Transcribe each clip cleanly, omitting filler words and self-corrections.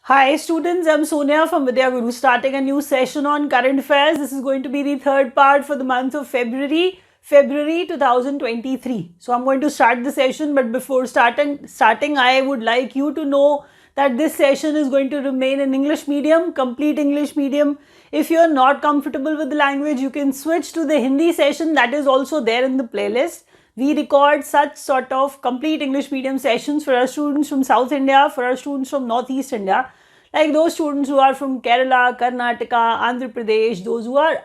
Hi students, I'm Sonia from Vidya Guru, starting a new session on current affairs. This is going to be the third part for the month of February 2023. So I'm going to start the session, but before starting, I would like you to know that this session is going to remain in English medium, complete English medium. If you're not comfortable with the language, you can switch to the Hindi session that is also there in the playlist. We record such sort of complete English medium sessions for our students from South India, for our students from Northeast India, like those students who are from Kerala, Karnataka, Andhra Pradesh, those who are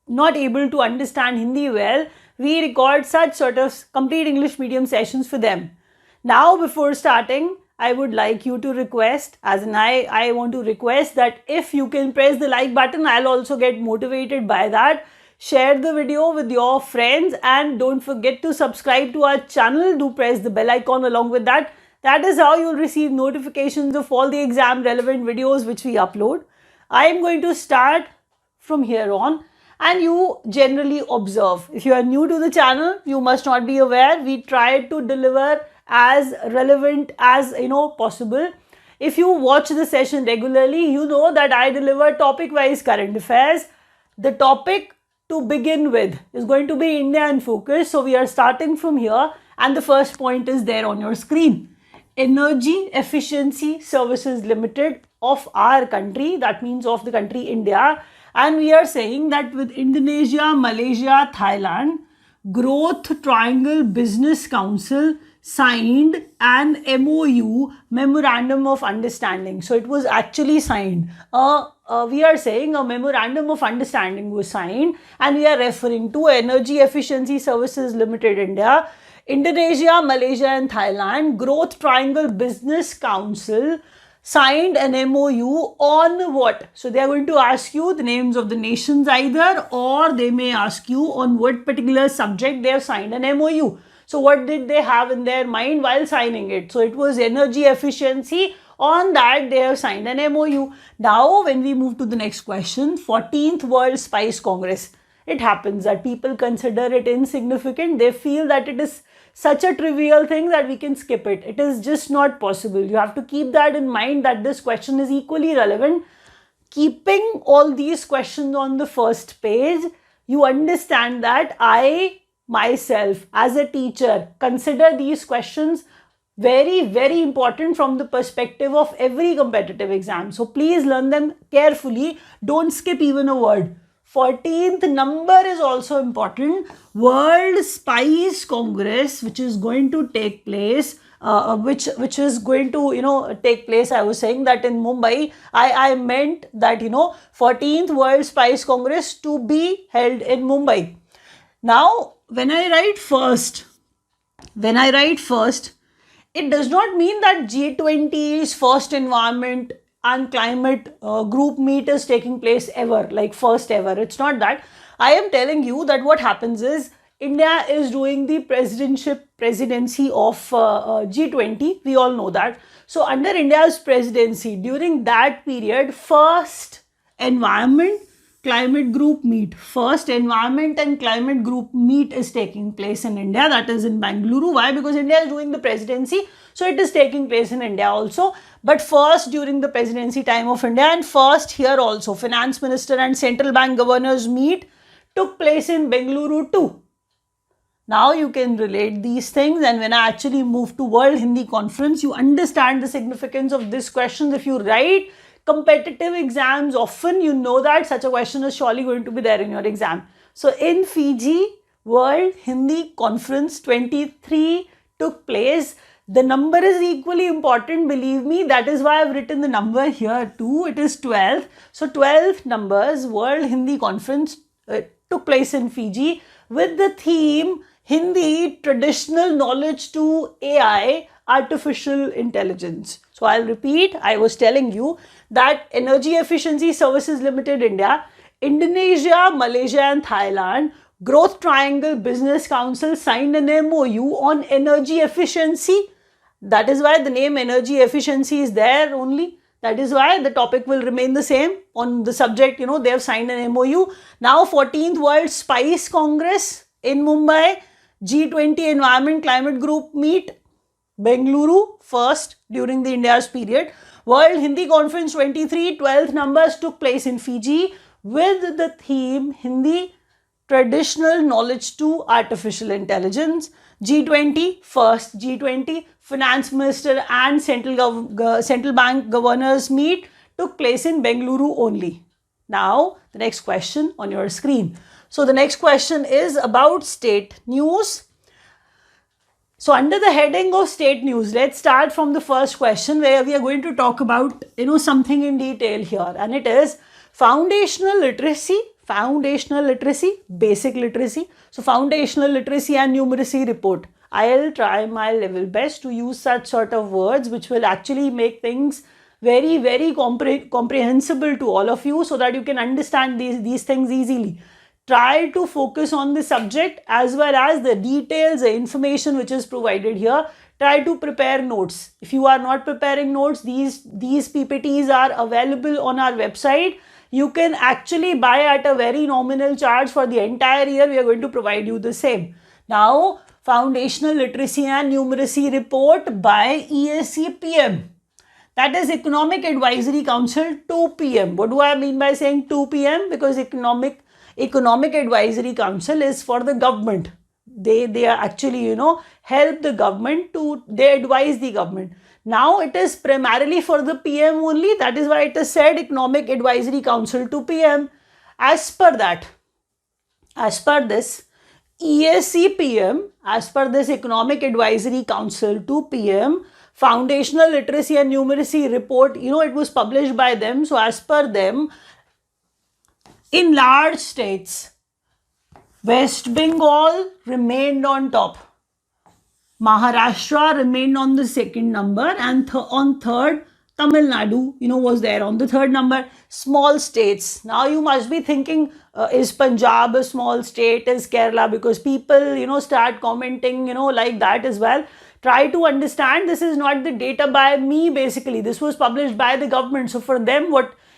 not able to understand Hindi well, we record such sort of complete English medium sessions for them. Now, before starting, I would like you to request, as in I want to request that if you can press the like button, I'll also get motivated by that. Share the video with your friends and don't forget to subscribe to our channel. Do press the bell icon along with that. That is how you'll receive notifications of all the exam relevant videos which we upload. I am going to start from here on and you generally observe. If you are new to the channel, you must not be aware. We try to deliver as relevant as possible. If you watch the session regularly, you know that I deliver topic wise current affairs. The topic to begin with is going to be India in focus. So we are starting from here and the first point is there on your screen. Energy Efficiency Services Limited of our country, that means of the country India, and we are saying that with Indonesia, Malaysia, Thailand, Growth Triangle Business Council signed an MOU, Memorandum of Understanding. So it was actually signed. We are saying a Memorandum of Understanding was signed and we are referring to Energy Efficiency Services Limited India, Indonesia, Malaysia and Thailand, Growth Triangle Business Council signed an MOU on what? So they are going to ask you the names of the nations either, or they may ask you on what particular subject they have signed an MOU. So what did they have in their mind while signing it? So it was energy efficiency. On that they have signed an MOU. Now when we move to the next question, 14th World Spice Congress. It happens that people consider it insignificant. They feel that it is such a trivial thing that we can skip it. It is just not possible. You have to keep that in mind that this question is equally relevant. Keeping all these questions on the first page, you understand that I myself as a teacher consider these questions very, very important from the perspective of every competitive exam. So please learn them carefully. Don't skip even a word. 14th number is also important. World Spice Congress, which is going to take place, which is going to take place. I was saying that in Mumbai. I meant that 14th World Spice Congress to be held in Mumbai. Now when I write first, it does not mean that G20's first environment and climate group meet is taking place ever, like first ever. It's not that. I am telling you that what happens is India is doing the presidency of G20. We all know that. So under India's presidency, during that period, first environment climate group meet. First environment and climate group meet is taking place in India, that is in Bengaluru. Why? Because India is doing the presidency, so it is taking place in India also. But first during the presidency time of India and first here also, finance minister and central bank governors meet took place in Bengaluru too. Now you can relate these things, and when I actually move to World Hindi Conference, you understand the significance of this question. If you write competitive exams often, you know that such a question is surely going to be there in your exam. So in Fiji, World Hindi Conference 23 took place. The number is equally important, believe me. That is why I've written the number here too. It is 12. So 12 numbers, World Hindi Conference took place in Fiji with the theme Hindi Traditional Knowledge to AI, Artificial Intelligence. So I'll repeat, I was telling you that Energy Efficiency Services Limited India, Indonesia, Malaysia and Thailand, Growth Triangle Business Council signed an MOU on energy efficiency. That is why the name energy efficiency is there only. That is why the topic will remain the same on the subject. They have signed an MOU. Now 14th World Spice Congress in Mumbai, G20 Environment Climate Group meet, Bengaluru first during the India's period. World Hindi Conference 23, 12th numbers took place in Fiji with the theme Hindi Traditional Knowledge to Artificial Intelligence. G20, first G20 Finance Minister and Central Bank Governors meet took place in Bengaluru only. Now, the next question on your screen. So, the next question is about state news. So, under the heading of state news, let's start from the first question where we are going to talk about, something in detail here, and it is foundational literacy, basic literacy. So, foundational literacy and numeracy report. I'll try my level best to use such sort of words which will actually make things very, very comprehensible to all of you so that you can understand these things easily. Try to focus on the subject as well as the details, the information which is provided here. Try to prepare notes. If you are not preparing notes, these PPTs are available on our website. You can actually buy at a very nominal charge for the entire year. We are going to provide you the same. Now, Foundational Literacy and Numeracy Report by ESC-PM. That is Economic Advisory Council 2 PM. What do I mean by saying 2 PM? Because Economic Advisory Council is for the government. They are actually, help the government they advise the government. Now it is primarily for the PM only. That is why it is said Economic Advisory Council to PM. As per this ESC-PM, as per this Economic Advisory Council to PM, Foundational Literacy and Numeracy Report, it was published by them. So as per them, in large states, West Bengal remained on top. Maharashtra remained on the second number, and on third, Tamil Nadu, was there on the third number. Small states. Now you must be thinking, is Punjab a small state? Is Kerala? Because people, start commenting, like that as well. Try to understand, this is not the data by me basically. This was published by the government. So for them,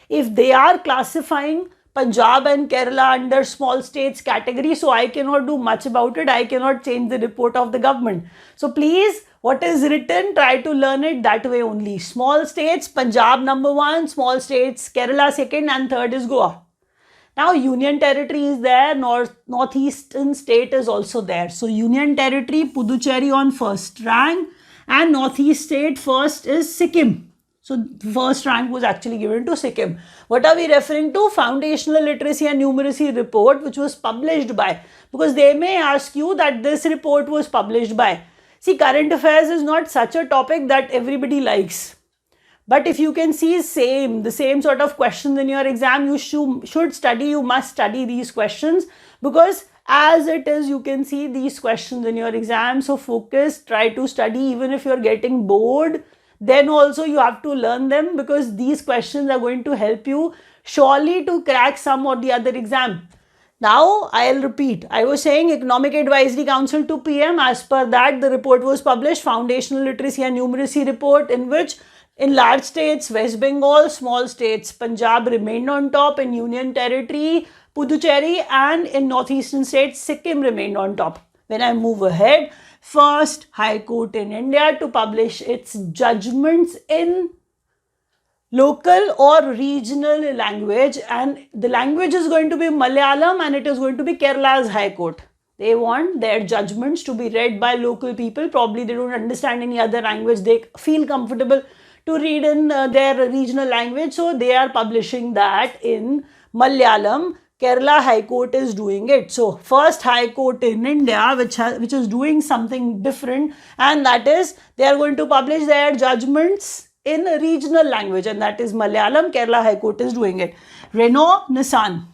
if they are classifying Punjab and Kerala under small states category, so I cannot do much about it. I cannot change the report of the government. So please, what is written, try to learn it that way only. Small states, Punjab number 1, small states, Kerala second, and third is Goa. Now Union Territory is there, Northeastern state is also there. So Union Territory, Puducherry on first rank, and Northeast state first is Sikkim. So first rank was actually given to Sikkim. What are we referring to? Foundational Literacy and Numeracy Report, which was published by, because they may ask you that this report was published by. See, current affairs is not such a topic that everybody likes. But if you can see the same sort of questions in your exam, you should study, you must study these questions, because as it is, you can see these questions in your exam. So focus, try to study, even if you're getting bored, then also you have to learn them, because these questions are going to help you surely to crack some or the other exam. Now, I'll repeat. I was saying Economic Advisory Council to PM. As per that, the report was published, Foundational Literacy and Numeracy Report, in which in large states, West Bengal, small states, Punjab remained on top, in Union Territory, Puducherry, and in Northeastern states, Sikkim remained on top. When I move ahead, first High Court in India to publish its judgments in local or regional language, and the language is going to be Malayalam, and it is going to be Kerala's High Court. They want their judgments to be read by local people. Probably they don't understand any other language. They feel comfortable to read in their regional language. So they are publishing that in Malayalam. Kerala High Court is doing it. So first High Court in India, which is doing something different, and that is they are going to publish their judgments in a regional language, and that is Malayalam. Kerala High Court is doing it. Renault Nissan.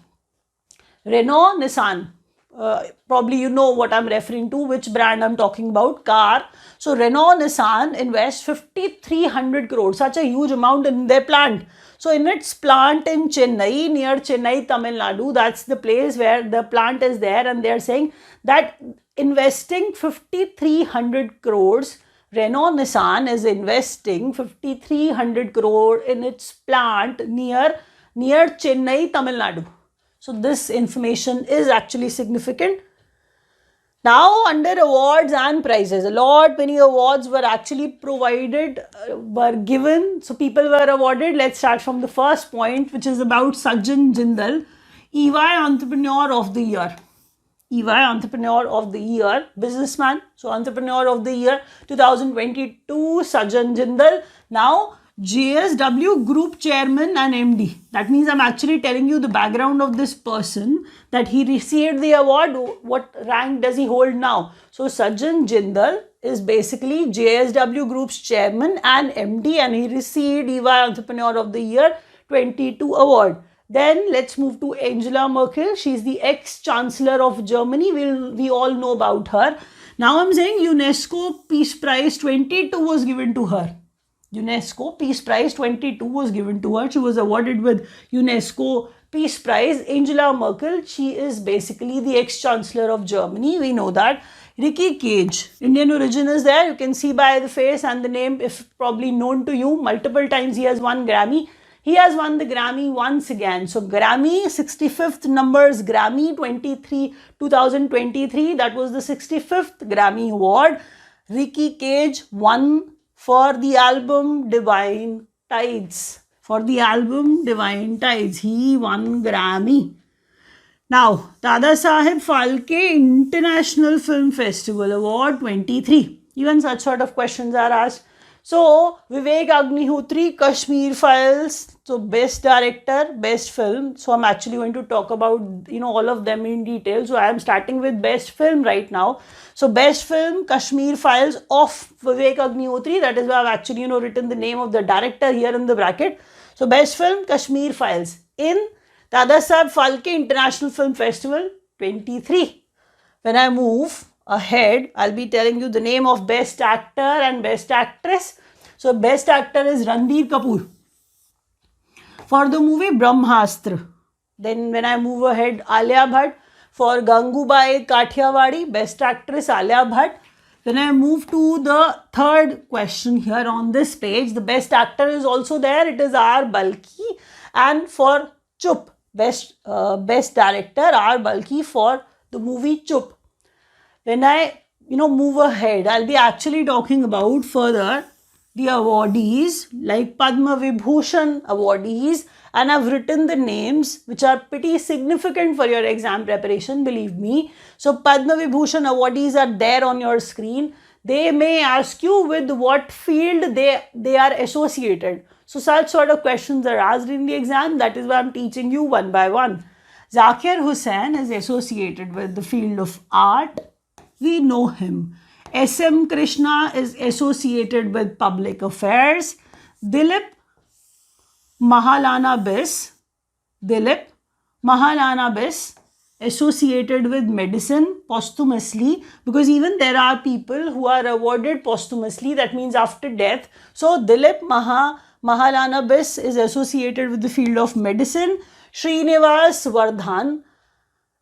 Probably you know what I'm referring to, which brand I'm talking about, car. So Renault Nissan invests 5,300 crores, such a huge amount in their plant. So in its plant in Chennai, near Chennai, Tamil Nadu, that's the place where the plant is there, and they're saying that investing 5,300 crores, Renault Nissan is investing 5,300 crore in its plant near Chennai, Tamil Nadu. So this information is actually significant. Now, under awards and prizes, a lot many awards were actually provided, were given. So people were awarded. Let's start from the first point, which is about Sajjan Jindal, EY Entrepreneur of the Year. EY Entrepreneur of the Year, businessman. So Entrepreneur of the Year 2022, Sajjan Jindal. Now, JSW Group Chairman and MD. That means I'm actually telling you the background of this person, that he received the award. What rank does he hold now? So Sajjan Jindal is basically JSW Group's chairman and MD, and he received EY Entrepreneur of the Year 22 award. Then let's move to Angela Merkel. She's the ex-chancellor of Germany. We all know about her. Now I'm saying UNESCO Peace Prize 22 was given to her. UNESCO Peace Prize 22 was given to her. She was awarded with UNESCO Peace Prize. Angela Merkel, she is basically the ex-chancellor of Germany. We know that. Ricky Cage, Indian origin is there. You can see by the face and the name, if probably known to you. Multiple times he has won Grammy. He has won the Grammy once again. So Grammy, 65th numbers Grammy 2023. That was the 65th Grammy award. Ricky Cage won for the album Divine Tides. For the album Divine Tides, he won Grammy. Now, Dada Saheb Phalke International Film Festival Award 23. Even such sort of questions are asked. So, Vivek Agnihotri, Kashmir Files. So, best director, best film. So, I'm actually going to talk about, all of them in detail. So, I am starting with best film right now. So, best film, Kashmir Files of Vivek Agnihotri. That is why I've actually, written the name of the director here in the bracket. So, best film, Kashmir Files in Dada Saheb Phalke International Film Festival 23. When I move ahead, I'll be telling you the name of best actor and best actress. So, best actor is Ranbir Kapoor for the movie Brahmastra. Then when I move ahead, Alia Bhatt for Gangubai Kathiawadi, best actress Alia Bhatt. When I move to the third question here on this page, the best actor is also there. It is R. Balki, and for Chup, best director R. Balki for the movie Chup. When I move ahead, I'll be actually talking about further the awardees like Padma Vibhushan awardees, and I've written the names which are pretty significant for your exam preparation, believe me. So Padma Vibhushan awardees are there on your screen. They may ask you with what field they are associated. So such sort of questions are asked in the exam. That is why I'm teaching you one by one. Zakir Hussain is associated with the field of art. We know him. S.M. Krishna is associated with public affairs. Dilip Mahalana Bis associated with medicine posthumously, because even there are people who are awarded posthumously, that means after death. So Dilip Mahalana Bis is associated with the field of medicine. Srinivas Vardhan,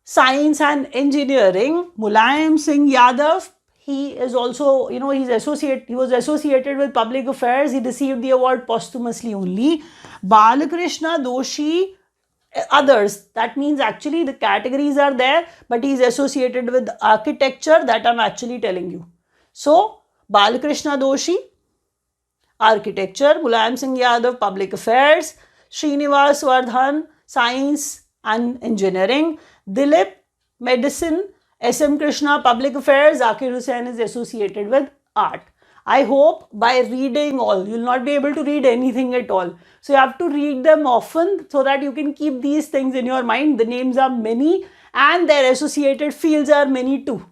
science and engineering. Mulayam Singh Yadav, he is also, he was associated with public affairs. He received the award posthumously only. Balakrishna Doshi, others. That means actually the categories are there, but he is associated with architecture, that I'm actually telling you. So, Balakrishna Doshi, architecture. Mulayam Singh Yadav, public affairs. Srinivas Vardhan, science and engineering. Dilip, medicine. S.M. Krishna, public affairs. Zakir Hussain is associated with art. I hope by reading all, you will not be able to read anything at all. So you have to read them often so that you can keep these things in your mind. The names are many and their associated fields are many too.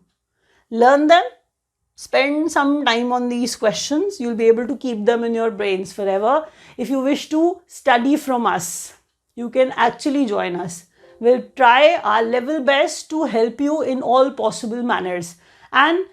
Learn them. Spend some time on these questions. You'll be able to keep them in your brains forever. If you wish to study from us, you can actually join us. We'll try our level best to help you in all possible manners, and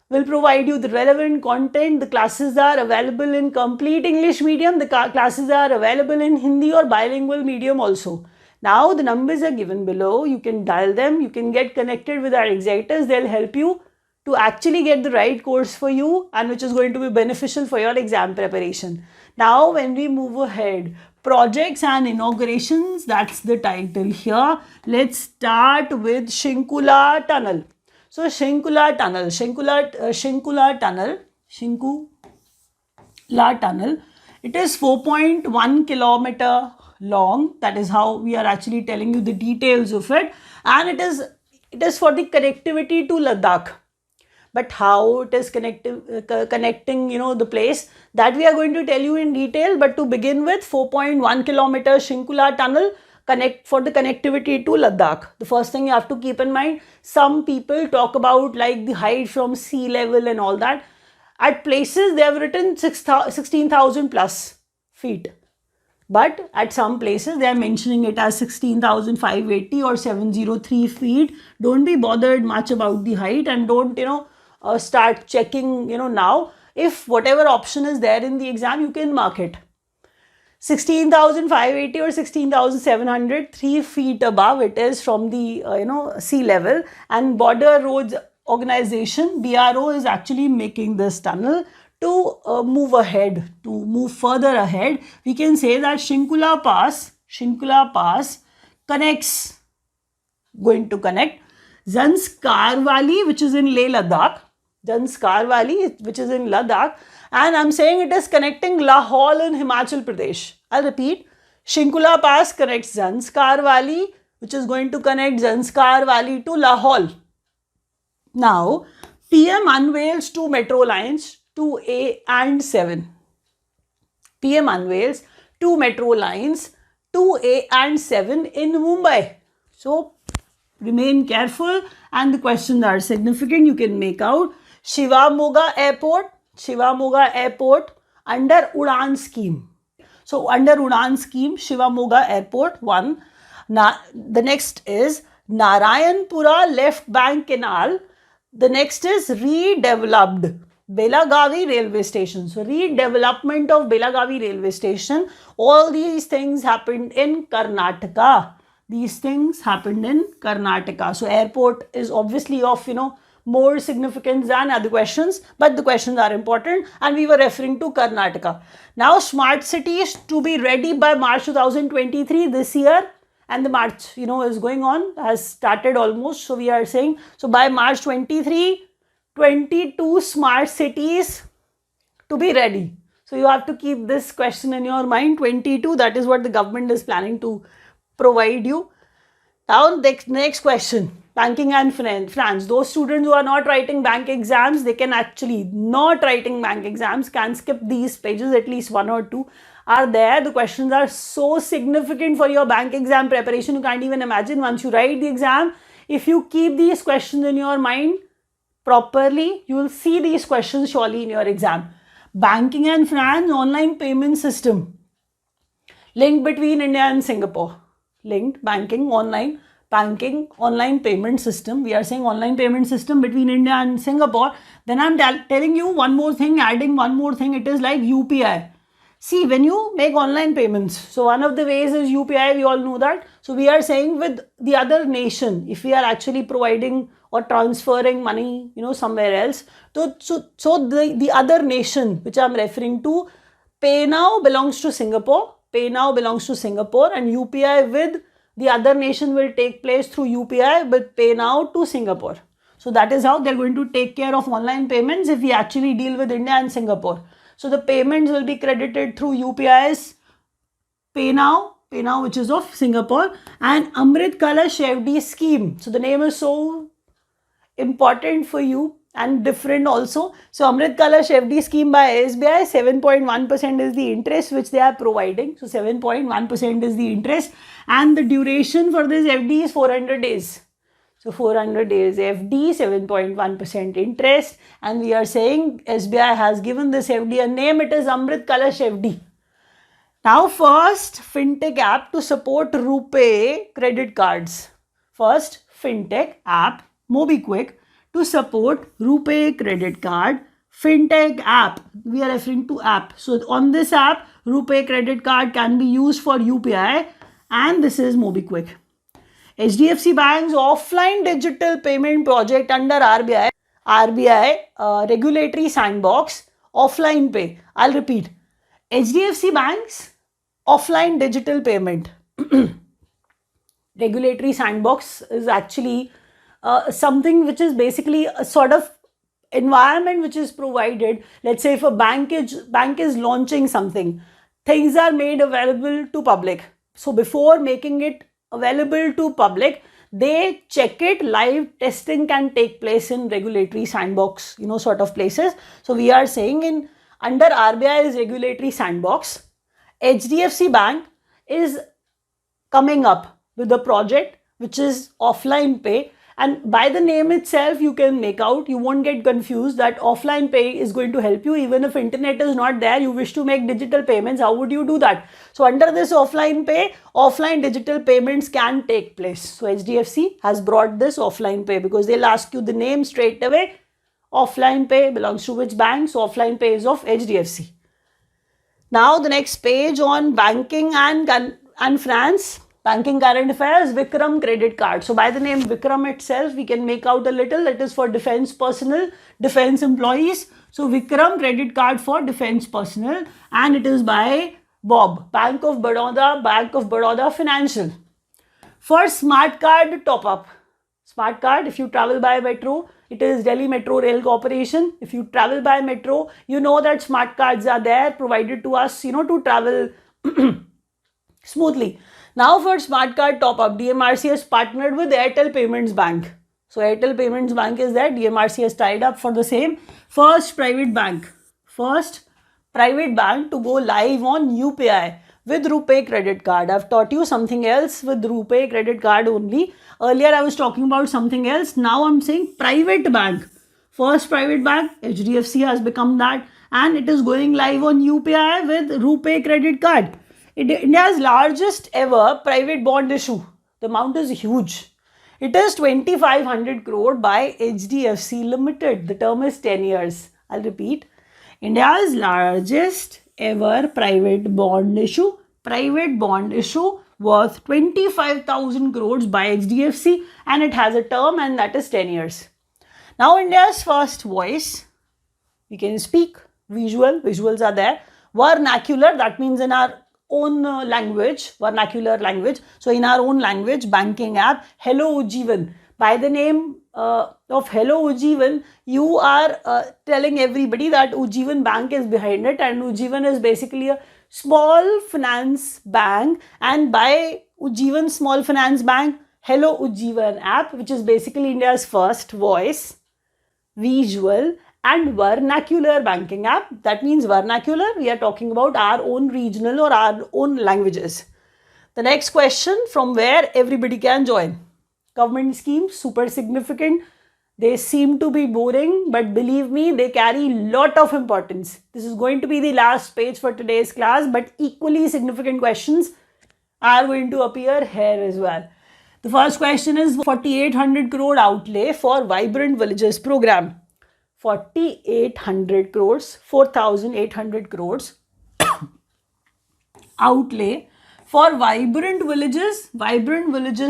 we'll provide you the relevant content. The classes are available in complete English medium. The classes are available in Hindi or bilingual medium also. Now the numbers are given below. You can dial them. You can get connected with our executors. They'll help you to actually get the right course for you, and which is going to be beneficial for your exam preparation. Now when we move ahead, projects and inaugurations, that's the title here. Let's start with Shinkula Tunnel. So Shinkula tunnel, it is 4.1 kilometer long. That is how we are actually telling you the details of it, and it is for the connectivity to Ladakh. But how it is connecting, the place, that we are going to tell you in detail. But to begin with, 4.1 kilometer Shinkula tunnel for the connectivity to Ladakh. The first thing you have to keep in mind, some people talk about like the height from sea level and all that. At places they have written 16,000 plus feet. But at some places they are mentioning it as 16,580 or 703 feet. Don't be bothered much about the height, and don't start checking now. If whatever option is there in the exam, you can mark it. 16,580 or 16,700, 3 feet above it is from the sea level. And Border Roads Organization, BRO, is actually making this tunnel to move further ahead. We can say that Shinkula Pass going to connect Zanskar Valley, which is in Ladakh, and I'm saying it is connecting Lahaul in Himachal Pradesh. I'll repeat, Shinkula Pass connects Zanskar Valley, which is going to connect Zanskar Valley to Lahaul. Now, PM unveils 2 metro lines, 2A and 7. PM unveils 2 metro lines, 2A and 7 in Mumbai. So, remain careful, and the questions are significant. You can make out Shivamoga Airport under Udan scheme. So, under Udan scheme, Shivamoga Airport, 1. The next is Narayanpura Left Bank Canal. The next is redeveloped Belagavi Railway Station. So, redevelopment of Belagavi Railway Station. All these things happened in Karnataka. So, airport is obviously of, more significance than other questions, but the questions are important, and we were referring to Karnataka. Now, smart cities to be ready by March 2023 this year, and the March, is going on, has started almost. So, we are saying, so by March 23, 22 smart cities to be ready. So, you have to keep this question in your mind, 22, that is what the government is planning to provide you. Now, next question, banking and finance. Those students who are not writing bank exams, they can actually can skip these pages, at least 1 or 2 are there. The questions are so significant for your bank exam preparation, you can't even imagine. Once you write the exam, if you keep these questions in your mind properly, you will see these questions surely in your exam. Banking and finance online payment system, link between India and Singapore. Banking online payment system. We are saying online payment system between India and Singapore. Then I'm telling you one more thing, adding one more thing. It is like UPI. See, when you make online payments, so one of the ways is UPI, we all know that. So we are saying with the other nation, if we are actually providing or transferring money, somewhere else, so the other nation which I'm referring to, PayNow belongs to Singapore, and UPI with the other nation will take place through UPI with PayNow to Singapore. So that is how they're going to take care of online payments if we actually deal with India and Singapore. So the payments will be credited through UPI's PayNow which is of Singapore, and Amrit Kalash FD scheme. So the name is so important for you and different also. So Amrit Kalash FD scheme by SBI, 7.1% is the interest which they are providing. So 7.1% is the interest, and the duration for this FD is 400 days. So 400 days FD, 7.1% interest, and we are saying SBI has given this FD a name. It is Amrit Kalash FD. Now, first fintech app to support RuPay credit cards. First fintech app, MobiKwik, to support RuPay credit card. Fintech app, we are referring to app. So on this app, RuPay credit card can be used for UPI, and this is MobiKwik. HDFC Bank's offline digital payment project under RBI regulatory sandbox, offline pay. I'll repeat. HDFC Bank's offline digital payment regulatory sandbox is actually something which is basically a sort of environment which is provided. Let's say if a bank is launching something, things are made available to public. So before making it available to public, they check it. Live testing can take place in regulatory sandbox, sort of places. So we are saying in under RBI's regulatory sandbox, HDFC Bank is coming up with a project which is offline pay. And by the name itself, you can make out, you won't get confused that offline pay is going to help you. Even if internet is not there, you wish to make digital payments, how would you do that? So under this offline pay, offline digital payments can take place. So HDFC has brought this offline pay because they'll ask you the name straight away. Offline pay belongs to which bank? So offline pay is of HDFC. Now the next page on banking and finance. Banking current affairs, Vikram credit card. So by the name Vikram itself, we can make out a little. It is for defense personnel, defense employees. So Vikram credit card for defense personnel, and it is by Bob, Bank of Baroda Financial. For smart card top up. Smart card, if you travel by metro, it is Delhi Metro Rail Corporation. If you travel by metro, you know that smart cards are there provided to us, to travel smoothly. Now for smart card top up, DMRC has partnered with Airtel Payments Bank. So Airtel Payments Bank is there. DMRC has tied up for the same. First private bank to go live on UPI with RuPay credit card. I've taught you something else with RuPay credit card only. Earlier I was talking about something else. Now I'm saying private bank. First private bank, HDFC has become that, and it is going live on UPI with RuPay credit card. India's largest ever private bond issue. The amount is huge. It is 2,500 crore by HDFC Limited. The term is 10 years. I'll repeat. India's largest ever private bond issue worth 25,000 crores by HDFC, and it has a term, and that is 10 years. Now India's first voice. We can speak. Visuals are there. Vernacular, that means in our own language, vernacular language. So in our own language, banking app, Hello Ujjivan. By the name of Hello Ujjivan, you are telling everybody that Ujjivan Bank is behind it, and Ujjivan is basically a small finance bank, and by Ujjivan Small Finance Bank, Hello Ujjivan app, which is basically India's first voice, visual and vernacular banking app. That means vernacular, we are talking about our own regional or our own languages. The next question, from where everybody can join. Government schemes, super significant. They seem to be boring, but believe me, they carry lot of importance. This is going to be the last page for today's class, but equally significant questions are going to appear here as well. The first question is 4,800 crore outlay for Vibrant Villages program. 4,800 crores, 4,800 crores outlay for Vibrant Villages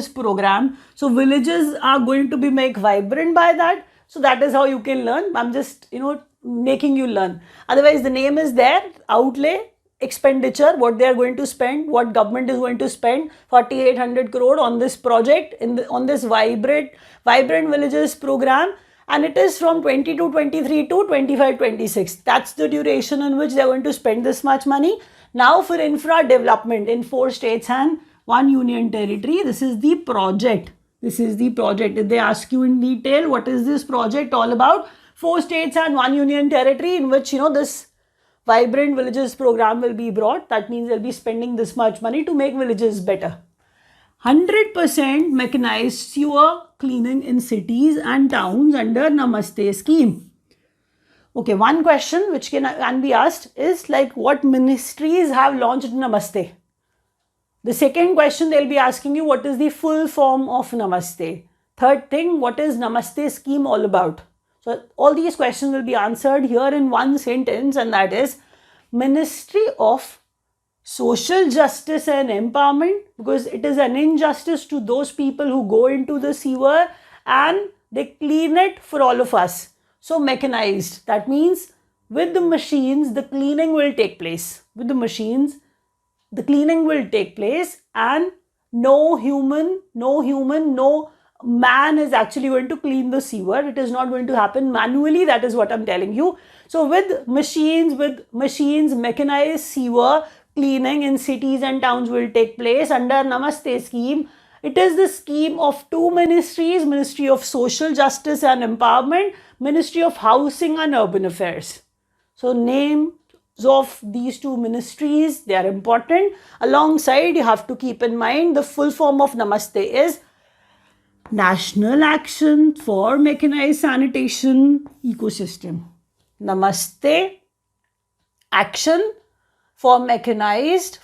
program. So villages are going to be made vibrant by that. So that is how you can learn. I'm just, making you learn. Otherwise, the name is there, outlay, expenditure, what they are going to spend, what government is going to spend, 4,800 crore on this project, on this Vibrant Villages program. And it is from 22-23 to 25-26. That's the duration in which they are going to spend this much money. Now for infra development in 4 states and 1 union territory, this is the project. If they ask you in detail, what is this project all about? 4 states and 1 union territory in which, this Vibrant Villages program will be brought. That means they'll be spending this much money to make villages better. 100% mechanized sewer cleaning in cities and towns under Namaste scheme. Okay, one question which can be asked is like, what ministries have launched Namaste? The second question they'll be asking you, what is the full form of Namaste? Third thing, what is Namaste scheme all about? So all these questions will be answered here in one sentence, and that is Ministry of Social Justice and Empowerment, because it is an injustice to those people who go into the sewer and they clean it for all of us. So mechanized, that means with the machines, the cleaning will take place. With the machines, the cleaning will take place, and no human, no man is actually going to clean the sewer. It is not going to happen manually. That is what I'm telling you. So with machines, mechanized sewer cleaning in cities and towns will take place under Namaste scheme. It is the scheme of two ministries, Ministry of Social Justice and Empowerment, Ministry of Housing and Urban Affairs. So names of these two ministries, they are important. Alongside, you have to keep in mind the full form of Namaste is National Action for Mechanized Sanitation Ecosystem. Namaste, Action for mechanized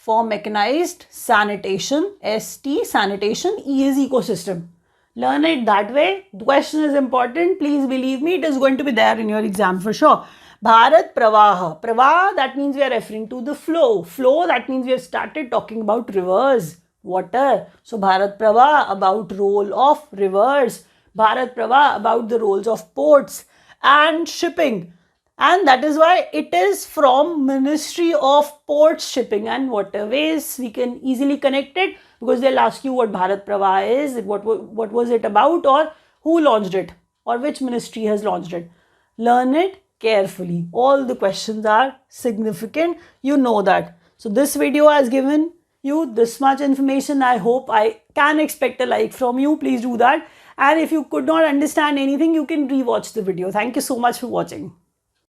sanitation, ST, sanitation, E is ecosystem. Learn it that way. The question is important. Please believe me, it is going to be there in your exam for sure. Bharat Pravaha. Pravaha, that means we are referring to the flow. Flow, that means we have started talking about rivers, water. So Bharat Pravaha, about role of rivers. Bharat Pravaha, about the roles of ports and shipping. And that is why it is from Ministry of Ports, Shipping and Waterways. We can easily connect it because they'll ask you what Bharat Pravaha is, what was it about, or who launched it, or which ministry has launched it. Learn it carefully. All the questions are significant. You know that. So this video has given you this much information. I hope I can expect a like from you. Please do that. And if you could not understand anything, you can rewatch the video. Thank you so much for watching.